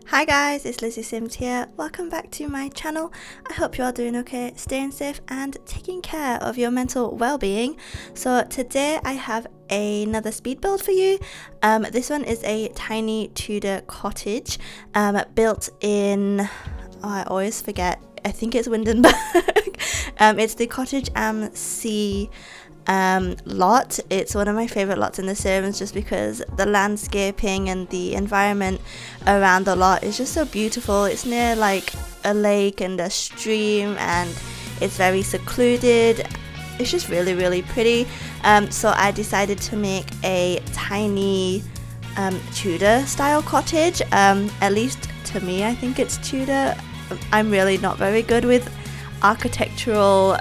Hi guys, it's lizzisimss here. Welcome back to my channel. I hope you're all doing okay, staying safe and taking care of your mental well-being. So today I have another speed build for you. This one is a tiny Tudor cottage built in, I always forget, I think it's Windenburg. It's the Cottage Am See lot. It's one of my favorite lots in the Sims just because the landscaping and the environment around the lot is just so beautiful. It's near like a lake and a stream and it's very secluded. It's just really pretty. So I decided to make a tiny Tudor style cottage. At least to me, I think it's Tudor. I'm really not very good with architectural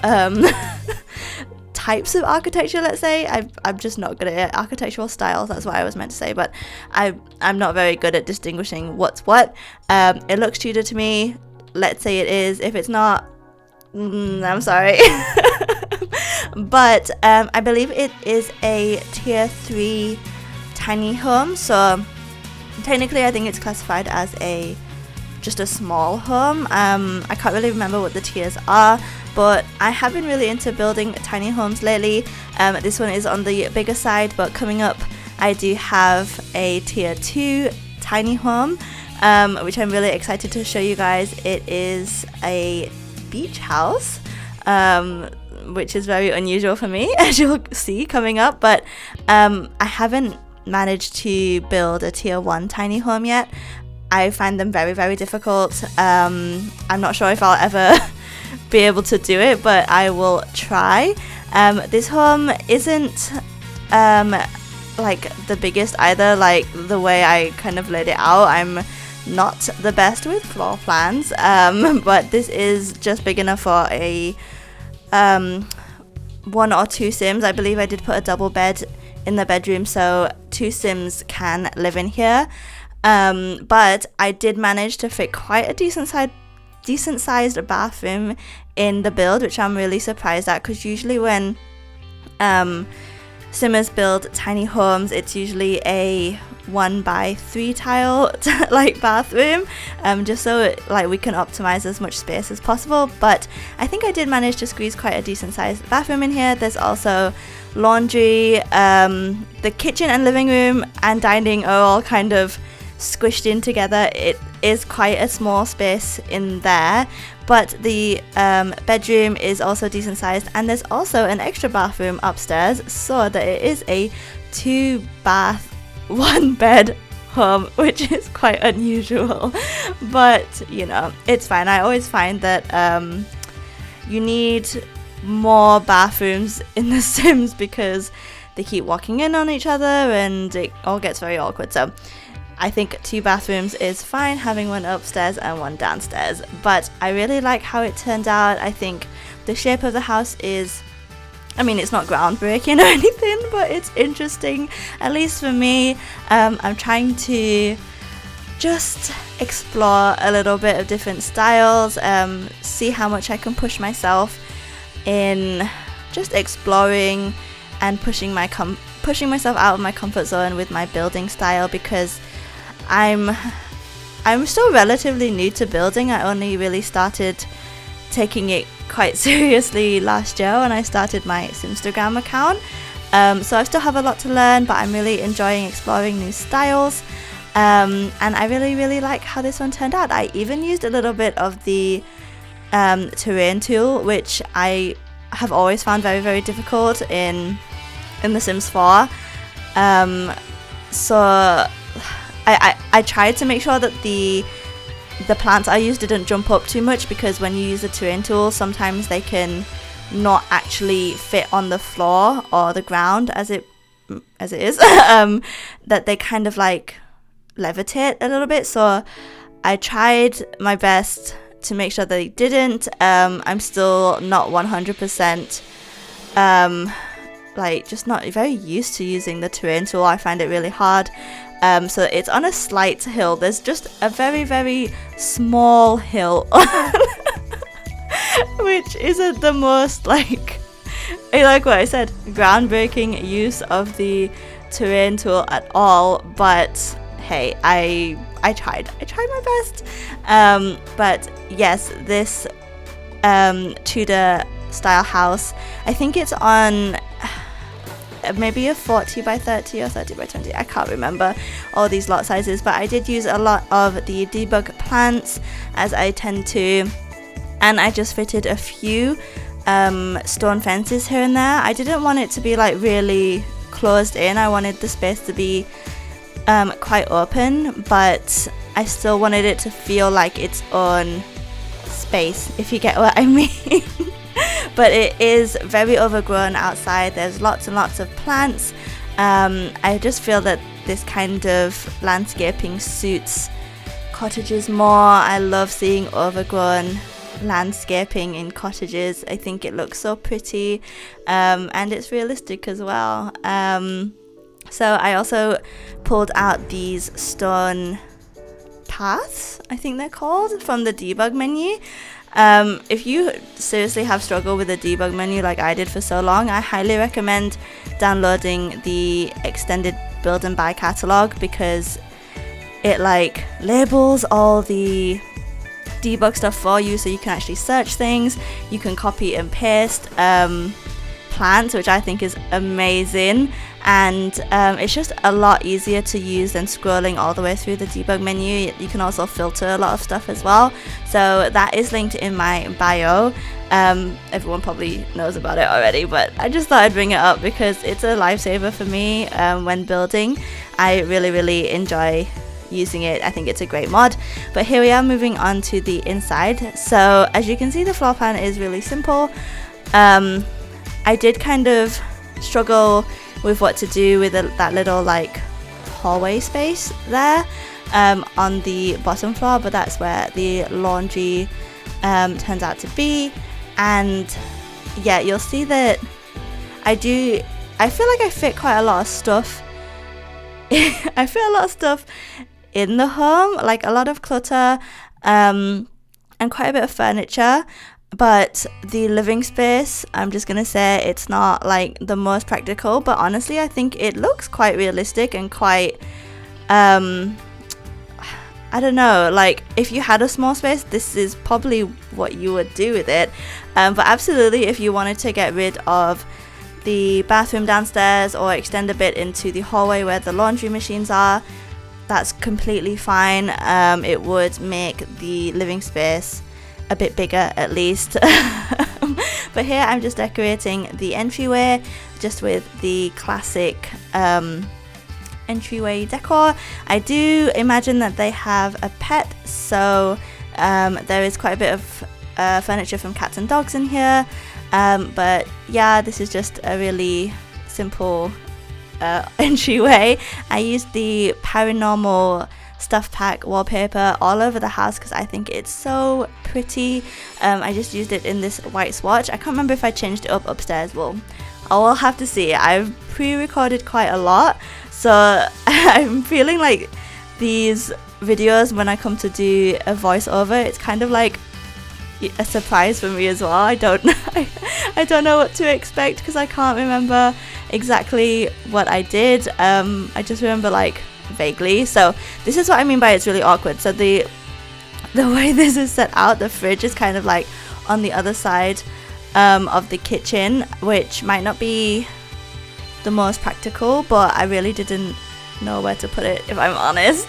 types of architecture, let's say. I'm just not good at it. Architectural styles, that's what I was meant to say, but I'm not very good at distinguishing what's what. It looks Tudor to me. Let's say it is. If it's not, I'm sorry. But I believe it is a tier 3 tiny home, so technically I think it's classified as just a small home. I can't really remember what the tiers are, but I have been really into building tiny homes lately. This one is on the bigger side, but coming up I do have a tier 2 tiny home, which I'm really excited to show you guys. It is a beach house, which is very unusual for me, as you'll see coming up, but I haven't managed to build a tier 1 tiny home yet. I find them very difficult. I'm not sure if I'll ever be able to do it, but I will try. This home isn't like the biggest either, like the way I kind of laid it out. I'm not the best with floor plans, but this is just big enough for a 1 or 2 Sims. I believe I did put a double bed in the bedroom, so 2 Sims can live in here. But I did manage to fit quite a decent sized bathroom in the build, which I'm really surprised at, because usually when Simmers build tiny homes, it's usually a 1x3 tile like bathroom, just so like we can optimize as much space as possible. But I think I did manage to squeeze quite a decent sized bathroom in here. There's also laundry, the kitchen and living room and dining are all kind of squished in together. It is quite a small space in there, but the bedroom is also decent sized, and there's also an extra bathroom upstairs, so that it is a 2 bath 1 bed home, which is quite unusual. But you know, it's fine. I always find that you need more bathrooms in The Sims because they keep walking in on each other and it all gets very awkward. So I think 2 bathrooms is fine, having 1 upstairs and 1 downstairs. But I really like how it turned out. I think the shape of the house is, I mean, it's not groundbreaking or anything, but it's interesting, at least for me. I'm trying to just explore a little bit of different styles, see how much I can push myself in just exploring and pushing myself out of my comfort zone with my building style, because I'm still relatively new to building. I only really started taking it quite seriously last year when I started my Simstagram account. So I still have a lot to learn, but I'm really enjoying exploring new styles. And I really like how this one turned out. I even used a little bit of the terrain tool, which I have always found very difficult in The Sims 4. So I tried to make sure that the plants I used didn't jump up too much, because when you use the terrain tool, sometimes they can not actually fit on the floor or the ground as it is, that they kind of like levitate a little bit. So I tried my best to make sure that they didn't. I'm still not 100% like just not very used to using the terrain tool. I find it really hard. So it's on a slight hill. There's just a very small hill which isn't the most like what I said, groundbreaking use of the terrain tool at all, but hey, I I tried my best. But yes, this Tudor style house, I think it's on maybe a 40 by 30 or 30 by 20, I can't remember all these lot sizes, but I did use a lot of the debug plants, as I tend to, and I just fitted a few stone fences here and there. I didn't want it to be like really closed in. I wanted the space to be quite open, but I still wanted it to feel like its own space, if you get what I mean. But it is very overgrown outside. There's lots and lots of plants. I just feel that this kind of landscaping suits cottages more. I love seeing overgrown landscaping in cottages. I think it looks so pretty, and it's realistic as well. So I also pulled out these stone paths, I think they're called, from the debug menu. If you seriously have struggled with the debug menu like I did for so long, I highly recommend downloading the Extended Build and Buy Catalog, because it like labels all the debug stuff for you, so you can actually search things. You can copy and paste plants, which I think is amazing, and it's just a lot easier to use than scrolling all the way through the debug menu. You can also filter a lot of stuff as well, so that is linked in my bio. Everyone probably knows about it already, but I just thought I'd bring it up because it's a lifesaver for me when building. I really enjoy using it. I think it's a great mod. But here we are moving on to the inside. So as you can see, the floor plan is really simple. I did kind of struggle with what to do with that little like hallway space there on the bottom floor, but that's where the laundry turns out to be. And yeah, you'll see that I feel like I fit quite a lot of stuff I fit a lot of stuff in the home, like a lot of clutter and quite a bit of furniture. But the living space, I'm just gonna say it's not like the most practical, but honestly I think it looks quite realistic and quite I don't know, like if you had a small space, this is probably what you would do with it. But absolutely, if you wanted to get rid of the bathroom downstairs or extend a bit into the hallway where the laundry machines are, that's completely fine. It would make the living space a bit bigger at least. But here I'm just decorating the entryway just with the classic entryway decor. I do imagine that they have a pet, so there is quite a bit of furniture from cats and dogs in here, but yeah, this is just a really simple entryway. I used the paranormal stuff pack wallpaper all over the house because I think it's so pretty. I just used it in this white swatch. I can't remember if I changed it up upstairs. Well, I will have to see. I've pre-recorded quite a lot, so I'm feeling like these videos, when I come to do a voiceover, it's kind of like a surprise for me as well. I don't know what to expect because I can't remember exactly what I did. I just remember like vaguely. So this is what I mean by it's really awkward. So the way this is set out, the fridge is kind of like on the other side of the kitchen, which might not be the most practical, but I really didn't know where to put it, if I'm honest.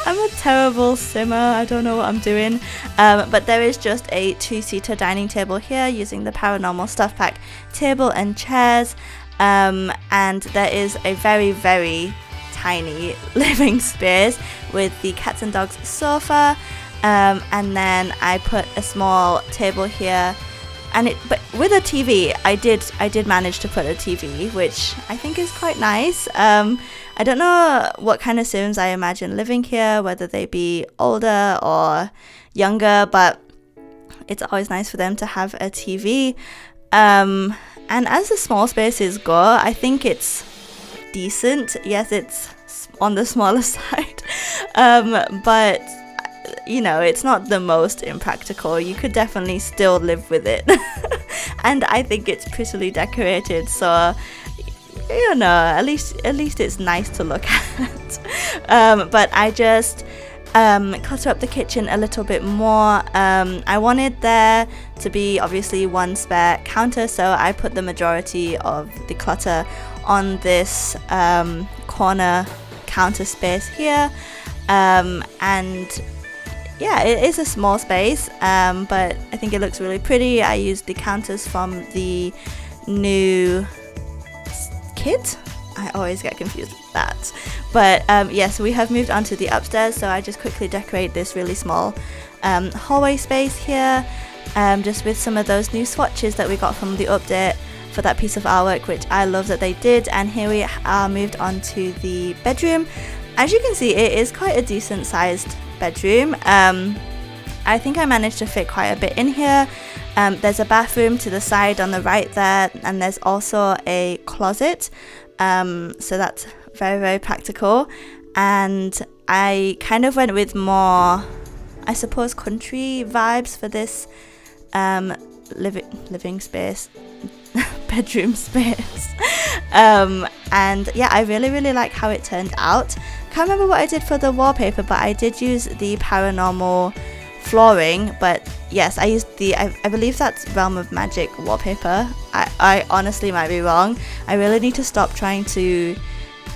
I'm a terrible simmer, I don't know what I'm doing. But there is just a 2-seater dining table here using the paranormal stuff pack table and chairs, and there is a very, very tiny living space with the cats and dogs sofa, and then I put a small table here, but with a TV. I did manage to put a TV, which I think is quite nice. I don't know what kind of Sims I imagine living here, whether they be older or younger, but it's always nice for them to have a TV. And as the small spaces go, I think it's decent. Yes, it's on the smaller side, but you know, it's not the most impractical. You could definitely still live with it. And I think it's prettily decorated, so you know, at least it's nice to look at. but I just clutter up the kitchen a little bit more. I wanted there to be obviously one spare counter, so I put the majority of the clutter on this corner counter space here, and yeah, it is a small space, but I think it looks really pretty. I used the counters from the new kit. I always get confused with that. But yes, we have moved on to the upstairs, so I just quickly decorate this really small hallway space here, just with some of those new swatches that we got from the update for that piece of artwork, which I love that they did. And here we are moved on to the bedroom. As you can see, it is quite a decent sized bedroom. I think I managed to fit quite a bit in here. There's a bathroom to the side on the right there, and there's also a closet. So that's very, very practical. And I kind of went with more, I suppose, country vibes for this living space, bedroom space. And yeah, I really, really like how it turned out. Can't remember what I did for the wallpaper, but I did use the paranormal flooring. But yes, I used the, I believe that's Realm of Magic wallpaper. I honestly might be wrong. I really need to stop trying to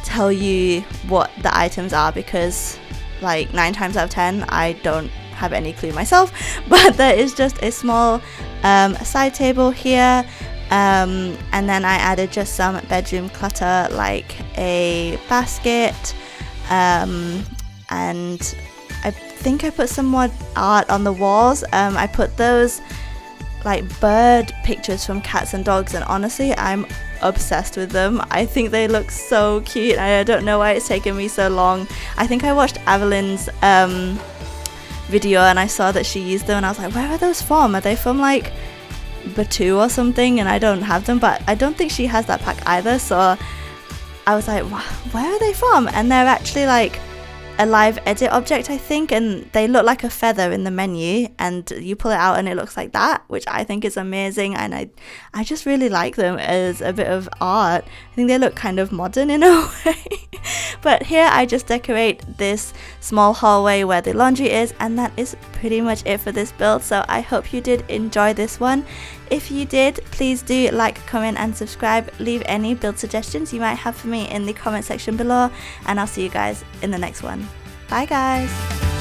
tell you what the items are, because like 9 times out of 10 I don't have any clue myself. But there is just a small side table here, and then I added just some bedroom clutter like a basket, and I think I put some more art on the walls. I put those like bird pictures from cats and dogs, and honestly I'm obsessed with them. I think they look so cute, and I don't know why it's taken me so long. I think I watched Evelyn's video and I saw that she used them, and I was like, where are those from? Are they from like Batu or something? And I don't have them, but I don't think she has that pack either, so I was like, where are they from? And they're actually like a live edit object, I think, and they look like a feather in the menu, and you pull it out and it looks like that, which I think is amazing. And I just really like them as a bit of art. I think they look kind of modern in a way. But here I just decorate this small hallway where the laundry is, and that is pretty much it for this build. So I hope you did enjoy this one. If you did, please do like, comment and subscribe. Leave any build suggestions you might have for me in the comment section below, and I'll see you guys in the next one. Bye guys!